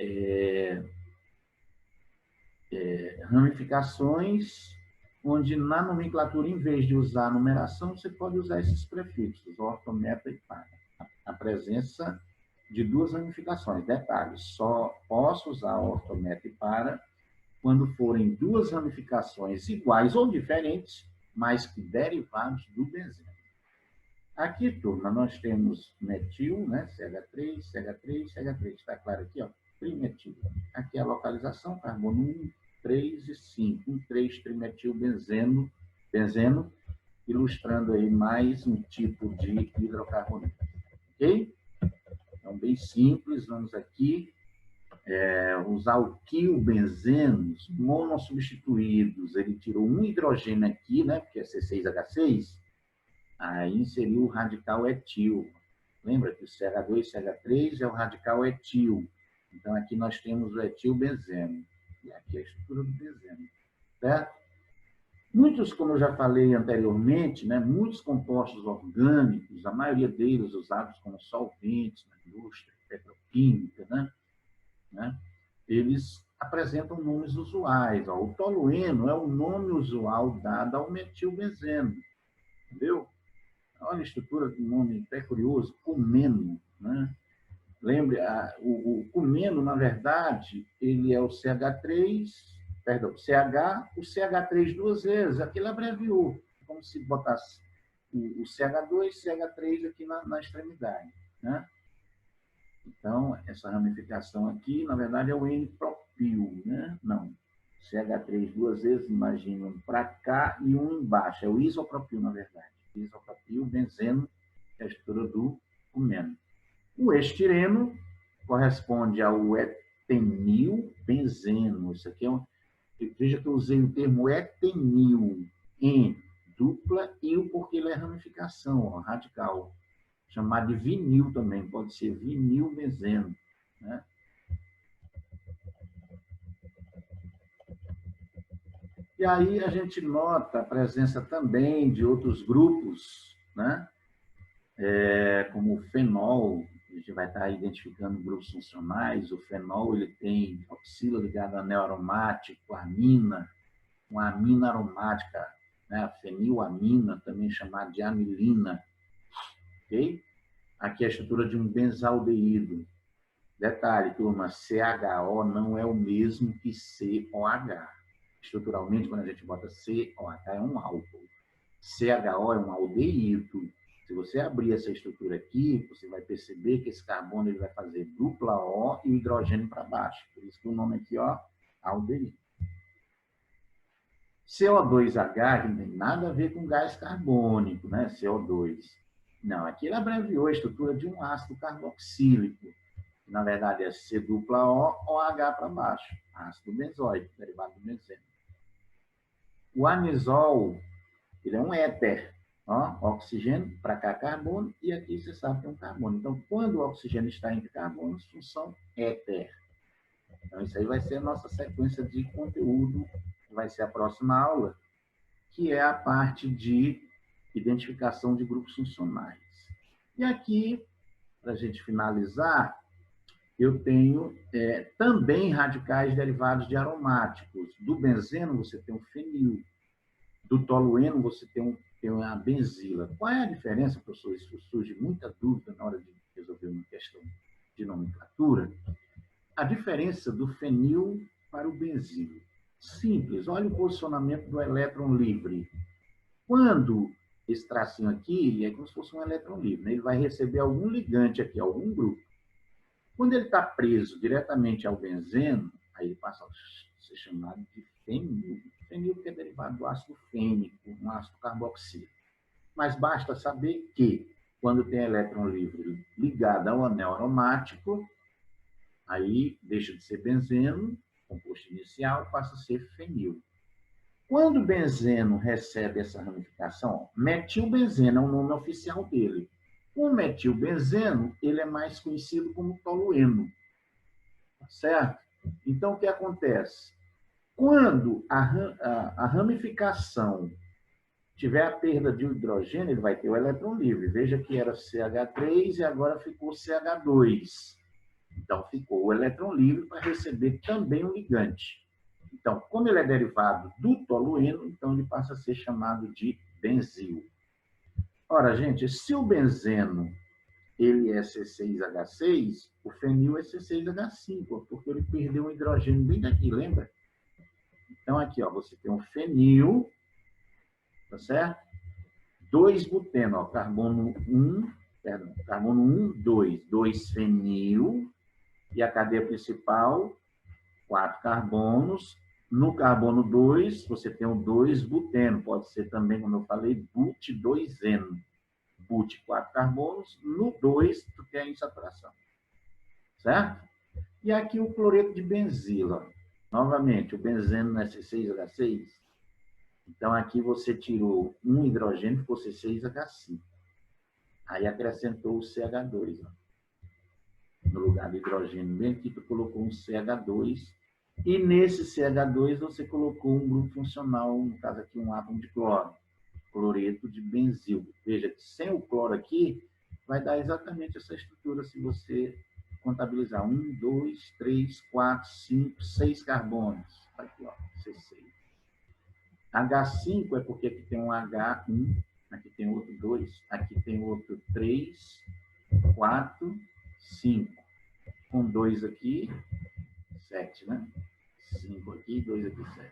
ramificações onde na nomenclatura, em vez de usar a numeração, você pode usar esses prefixos, orto, meta e para. A presença de duas ramificações. Detalhe, só posso usar orto, meta e para quando forem duas ramificações iguais ou diferentes, mas que derivados do benzeno. Aqui, turma, nós temos metil, né? CH3, CH3, CH3. Está claro aqui, ó? Trimetil. Aqui é a localização, carbono 1, 3 e 5. 1, 3, trimetil benzeno, ilustrando aí mais um tipo de hidrocarboneto. Ok? Então, bem simples, vamos aqui. Os alquilbenzenos monossubstituídos, ele tirou um hidrogênio aqui, né? Porque é C6H6. Aí inseriu o radical etil. Lembra que o CH2 e CH3 é o radical etil. Então, aqui nós temos o etilbenzeno. E aqui a estrutura do benzeno. Certo? Muitos, como eu já falei anteriormente, né, muitos compostos orgânicos, a maioria deles usados como solventes na indústria petroquímica, né, eles apresentam nomes usuais. Ó, o tolueno é o nome usual dado ao metilbenzeno. Entendeu? Olha a estrutura do nome até curioso, cumeno, né? Lembre, o cumeno, na verdade, ele é o CH3, perdão, CH, o CH3 duas vezes, aquilo abreviou, como se botasse o CH2, CH3 aqui na extremidade, né? Então, essa ramificação aqui, na verdade, é o N-propil, né? Não, CH3 duas vezes, imagina um para cá e um embaixo, é o isopropil, na verdade. Isopropil, benzeno, que é a estrutura do cumeno. O estireno corresponde ao etenil benzeno. Isso aqui é veja que eu usei o termo etenil em dupla il porque ele é ramificação, ó, radical. Chamado de vinil também, pode ser vinil benzeno, né? E aí a gente nota a presença também de outros grupos, né? Como o fenol, a gente vai estar identificando grupos funcionais. O fenol ele tem oxilo ligado a anel aromático, amina, uma amina aromática, né? A fenilamina, também chamada de anilina. Ok? Aqui é a estrutura de um benzaldeído. Detalhe, turma, CHO não é o mesmo que COH. Estruturalmente, quando a gente bota COH, é um álcool. CHO é um aldeído. Se você abrir essa estrutura aqui, você vai perceber que esse carbono ele vai fazer dupla O e o hidrogênio para baixo. Por isso que o nome aqui, ó, aldeído. CO2H não tem nada a ver com gás carbônico, né? CO2. Não, aqui ele abreviou a estrutura de um ácido carboxílico. Que, na verdade, é C dupla O, OH para baixo. Ácido benzoico, derivado do benzeno. O anisol, ele é um éter. Ó, oxigênio, para cá carbono, e aqui você sabe que é um carbono. Então, quando o oxigênio está entre carbonos, função éter. Então, isso aí vai ser a nossa sequência de conteúdo, que vai ser a próxima aula, que é a parte de identificação de grupos funcionais. E aqui, para a gente finalizar, eu tenho também radicais derivados de aromáticos. Do benzeno, você tem o fenil. Do tolueno, você tem a benzila. Qual é a diferença, professor? Isso surge muita dúvida na hora de resolver uma questão de nomenclatura. A diferença do fenil para o benzilo. Simples. Olha o posicionamento do elétron livre. Quando esse tracinho aqui é como se fosse um elétron livre, né? Ele vai receber algum ligante aqui, algum grupo. Quando ele está preso diretamente ao benzeno, aí ele passa a ser chamado de fenil. Fenil porque é derivado do ácido fênico, um ácido carboxílico. Mas basta saber que, quando tem elétron livre ligado ao anel aromático, aí deixa de ser benzeno, composto inicial, passa a ser fenil. Quando o benzeno recebe essa ramificação, metilbenzeno é o nome oficial dele. O metilbenzeno, ele é mais conhecido como tolueno. Tá certo? Então, o que acontece? Quando a ramificação tiver a perda de hidrogênio, ele vai ter o elétron livre. Veja que era CH3 e agora ficou CH2. Então, ficou o elétron livre para receber também um ligante. Então, como ele é derivado do tolueno, então ele passa a ser chamado de benzil. Ora, gente, se o benzeno ele é C6H6, o fenil é C6H5, porque ele perdeu um hidrogênio bem daqui, lembra? Então, aqui, ó, você tem um fenil, tá certo? 2-buteno, ó, carbono 1, 2 fenil, e a cadeia principal, 4 carbonos. No carbono 2, você tem o 2-buteno, pode ser também, como eu falei, but2eno. But, 4 carbonos, no 2, tu tem a insaturação. Certo? E aqui o cloreto de benzila. Novamente, o benzeno não é C6H6. Então, aqui você tirou um hidrogênio, ficou C6H5. Aí acrescentou o CH2. Ó. No lugar do hidrogênio, bem aqui, tu colocou um CH2. E nesse CH2 você colocou um grupo funcional, no caso aqui um átomo de cloro, cloreto de benzil. Veja que sem o cloro aqui, vai dar exatamente essa estrutura se você contabilizar 1, 2, 3, 4, 5, 6 carbonos. Aqui, ó, C6. H5 é porque aqui tem um H1, aqui tem outro 2, aqui tem outro 3, 4, 5. Com 2 aqui, 7, né? 5 aqui, 2 aqui, 7.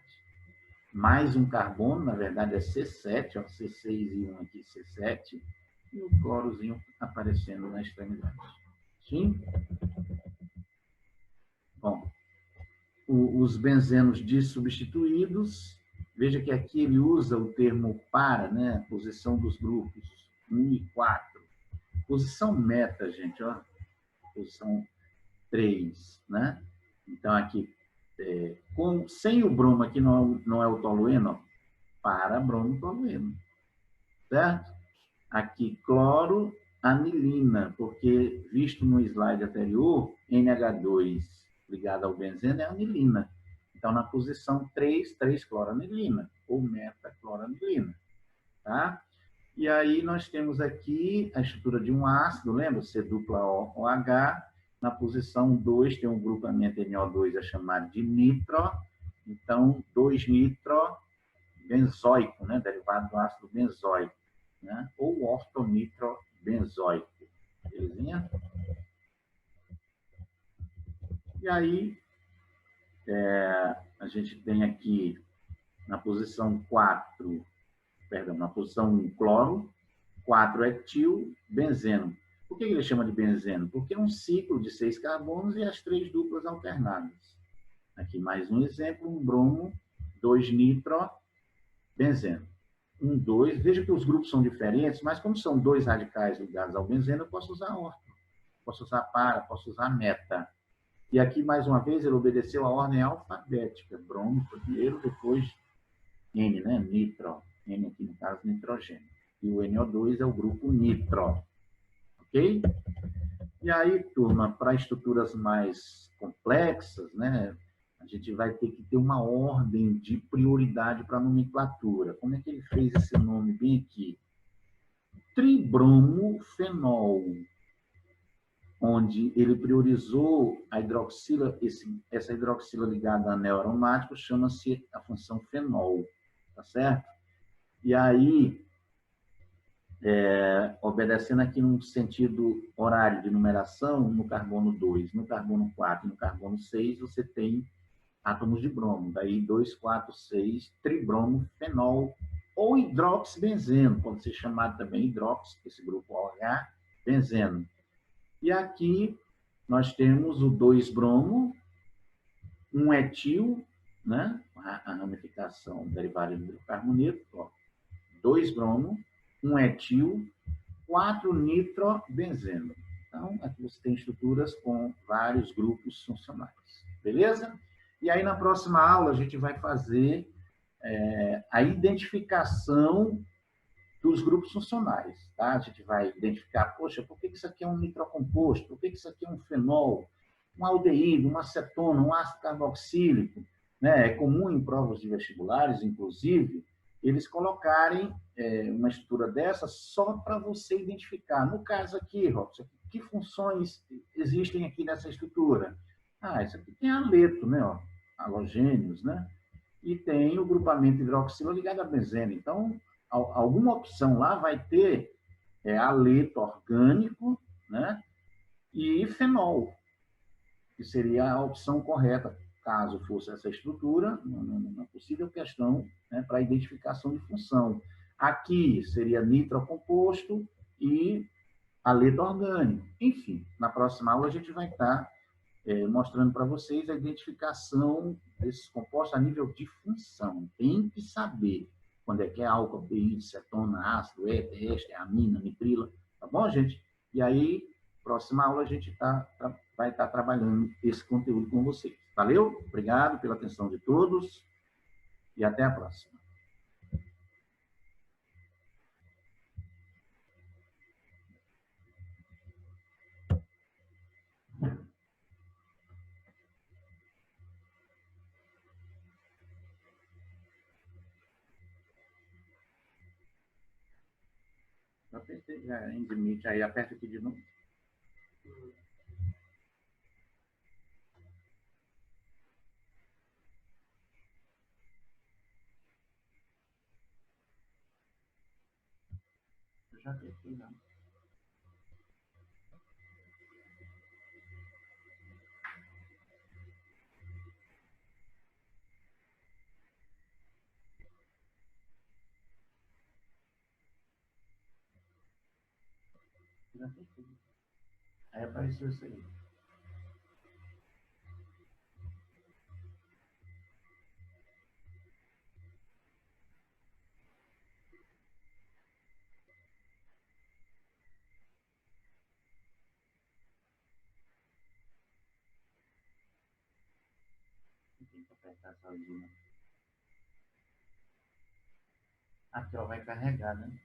Mais um carbono, na verdade é C7, ó, C6 e 1 aqui, C7. E o clorozinho aparecendo na extremidade. Sim? Bom, os benzenos dissubstituídos, veja que aqui ele usa o termo para, né? A posição dos grupos 1 e 4. Posição meta, gente, ó. Posição 3, né? Então, aqui, sem o bromo aqui não é o tolueno, ó, para bromo tolueno. Certo? Aqui, cloro, anilina, porque, visto no slide anterior, NH2 ligado ao benzeno é anilina. Então, na posição 3, 3-cloranilina, ou meta-cloranilina. Tá? E aí, nós temos aqui a estrutura de um ácido, lembra? C-OH. Na posição 2, tem um grupamento NO2, é chamado de nitro. Então, 2-nitro benzoico, né? Derivado do ácido benzoico. Né? Ou ortonitrobenzoico. Belezinha? E aí, a gente tem aqui na posição 4, perdão, na posição 1, cloro, 4 etil, benzeno. Por que ele chama de benzeno? Porque é um ciclo de 6 carbonos e as 3 duplas alternadas. Aqui mais um exemplo, um bromo, 2-nitro, benzeno. 1, 2, veja que os grupos são diferentes, mas como são 2 radicais ligados ao benzeno, eu posso usar orto, posso usar para, posso usar meta. E aqui, mais uma vez, ele obedeceu a ordem alfabética. Bromo primeiro, depois N, né? Nitro. N aqui no caso, nitrogênio. E o NO2 é o grupo nitro. Ok? E aí, turma, para estruturas mais complexas, né? A gente vai ter que ter uma ordem de prioridade para a nomenclatura. Como é que ele fez esse nome bem aqui? Tribromofenol, onde ele priorizou a hidroxila, essa hidroxila ligada a anel aromático, chama-se a função fenol, tá certo? E aí, obedecendo aqui num sentido horário de numeração, no carbono 2, no carbono 4 e no carbono 6, você tem átomos de bromo. Daí 2, 4, 6, tribromofenol ou hidroxibenzeno, pode ser chamado também hidrox, esse grupo OH, benzeno. E aqui nós temos o 2-bromo, um etil, né? A ramificação derivada do hidrocarboneto, 2-bromo, um etil, 4-nitrobenzeno. Então, aqui você tem estruturas com vários grupos funcionais. Beleza? E aí, na próxima aula, a gente vai fazer a identificação dos grupos funcionais. Tá? A gente vai identificar, poxa, por que isso aqui é um nitrocomposto? Por que isso aqui é um fenol? Um aldeído, uma acetona, um ácido carboxílico. Né? É comum em provas de vestibulares, inclusive, eles colocarem uma estrutura dessa só para você identificar. No caso aqui, Robson, que funções existem aqui nessa estrutura? Ah, isso aqui tem aleto, né? Ó, halogênios, né? E tem o grupamento hidroxila ligado a benzeno. Então, alguma opção lá vai ter aleto orgânico, né? E fenol, que seria a opção correta, caso fosse essa estrutura, uma possível questão, né, para identificação de função. Aqui seria nitrocomposto e aleto orgânico. Enfim, na próxima aula a gente vai estar mostrando para vocês a identificação desses compostos a nível de função. Tem que saber quando é que é álcool, aldeído, cetona, ácido, éter, éster, amina, nitrila, tá bom, gente? E aí, próxima aula a gente vai estar trabalhando esse conteúdo com vocês. Valeu? Obrigado pela atenção de todos e até a próxima. Já apertei, já em limite, aí aperta aqui de novo. Eu já apertei, não. Já apertei. Aí apareceu isso aí. Tem que apertar sozinho. Aqui, ó, vai carregar, né?